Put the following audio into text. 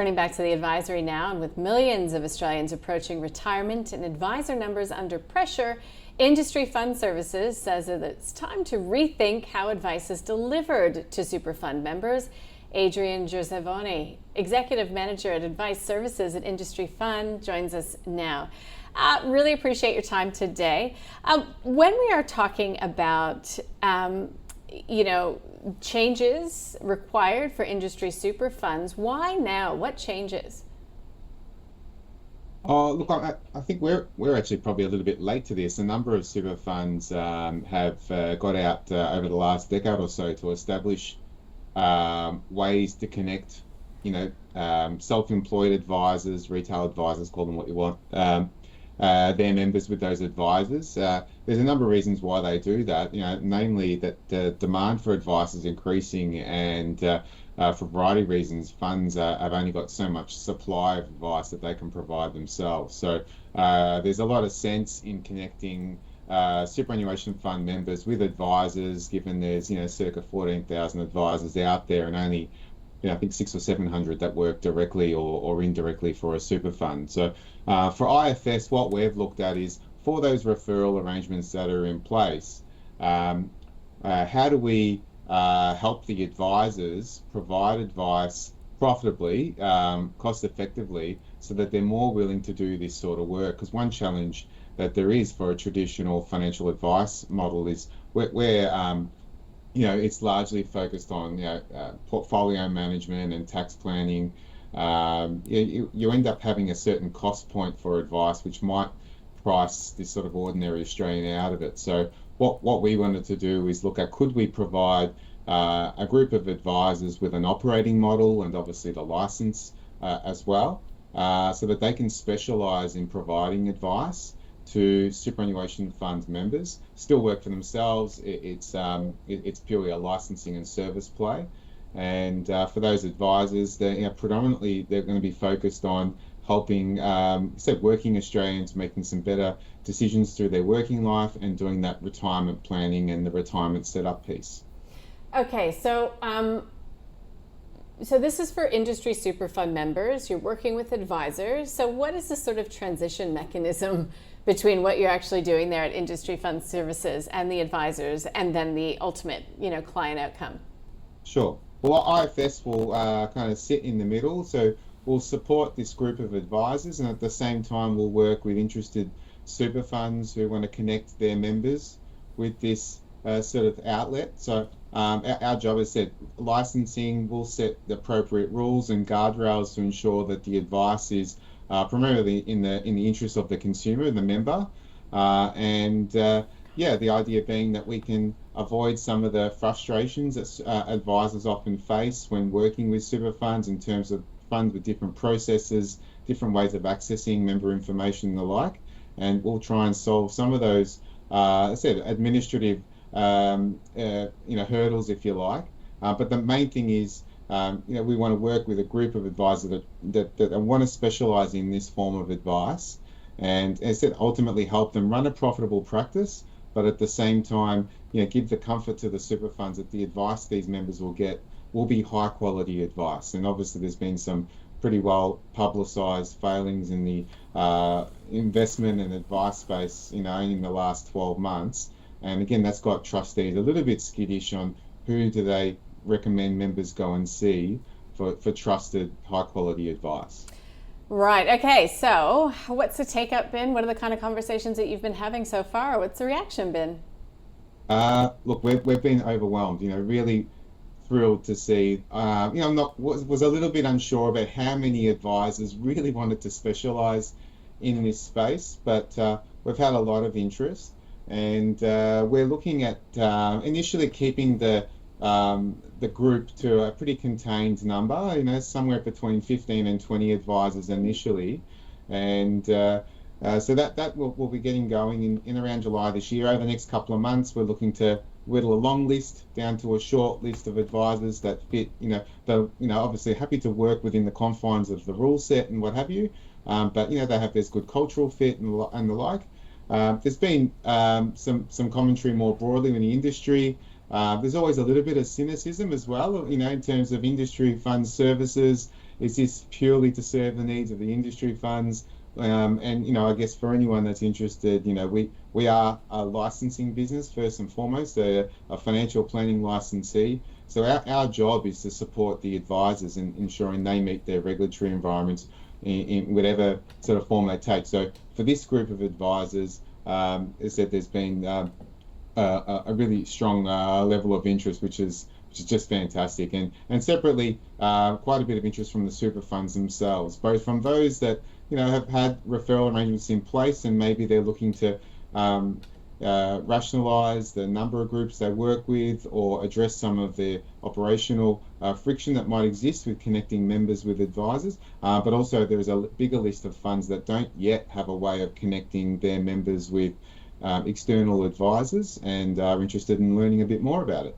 Turning back to the advisory now, and with millions of Australians approaching retirement and advisor numbers under pressure, Industry Fund Services says that it's time to rethink how advice is delivered to super fund members. Adrian Gervasoni, Executive Manager at Advice Services at Industry Fund, joins us now. Really appreciate your time today. When we are talking about changes required for industry super funds, why now? What changes? Oh, look, I think we're actually probably a little bit late to this. A number of super funds have got out over the last decade or so to establish ways to connect, self-employed advisors, retail advisors, call them what you want, their members with those advisors. There's a number of reasons why they do that, namely that the demand for advice is increasing, and for a variety of reasons, funds have only got so much supply of advice that they can provide themselves. So there's a lot of sense in connecting superannuation fund members with advisors, given there's circa 14,000 advisors out there, and only I think 600 or 700 that work directly or indirectly for a super fund. So for IFS, what we've looked at is, for those referral arrangements that are in place, how do we help the advisors provide advice profitably, cost effectively, so that they're more willing to do this sort of work? Because one challenge that there is for a traditional financial advice model is where it's largely focused on portfolio management and tax planning. You end up having a certain cost point for advice, which might price this sort of ordinary Australian out of it. So what we wanted to do is look at, could we provide a group of advisors with an operating model, and obviously the license as well, so that they can specialise in providing advice to superannuation fund members, still work for themselves. It's purely a licensing and service play. And for those advisors, predominantly they're going to be focused on helping working Australians making some better decisions through their working life, and doing that retirement planning and the retirement setup piece. Okay, so this is for industry super fund members. You're working with advisors. So what is the sort of transition mechanism between what you're actually doing there at Industry Fund Services and the advisors, and then the ultimate, client outcome? Sure. Well, IFS will kind of sit in the middle. So we'll support this group of advisors, and at the same time we'll work with interested super funds who want to connect their members with this sort of outlet. So our job is set licensing. We'll set the appropriate rules and guardrails to ensure that the advice is primarily in the interest of the consumer and the member, the idea being that we can avoid some of the frustrations that advisors often face when working with super funds, in terms of funds with different processes, different ways of accessing member information and the like. And we'll try and solve some of those administrative hurdles, if you like. But the main thing is, we want to work with a group of advisors that want to specialise in this form of advice, and as I said, ultimately help them run a profitable practice, but at the same time, give the comfort to the super funds that the advice these members will get will be high quality advice. And obviously there's been some pretty well publicised failings in the investment and advice space, in the last 12 months. And again, that's got trustees a little bit skittish on who do they recommend members go and see for trusted, high quality advice. Right. Okay. So what's the take up been? What are the kind of conversations that you've been having so far? What's the reaction been? Look, we've been overwhelmed, really thrilled to see. Was a little bit unsure about how many advisors really wanted to specialise in this space, but we've had a lot of interest, and we're looking at initially keeping the group to a pretty contained number, somewhere between 15 and 20 advisors initially. And so that will be getting going in around July this year. Over the next couple of months, we're looking to whittle a long list down to a short list of advisors that fit, they're, obviously happy to work within the confines of the rule set and what have you. But, there's good cultural fit and the like. There's been some commentary more broadly in the industry. There's always a little bit of cynicism as well, in terms of industry fund services. Is this purely to serve the needs of the industry funds? And I guess for anyone that's interested, we are a licensing business first and foremost, a financial planning licensee. So our job is to support the advisors in ensuring they meet their regulatory environments in whatever sort of form they take. So for this group of advisors, as I said, there's been a really strong level of interest, which is just fantastic. And separately, quite a bit of interest from the super funds themselves, both from those that have had referral arrangements in place and maybe they're looking to rationalise the number of groups they work with or address some of the operational friction that might exist with connecting members with advisors. But also there is a bigger list of funds that don't yet have a way of connecting their members with external advisors and are interested in learning a bit more about it.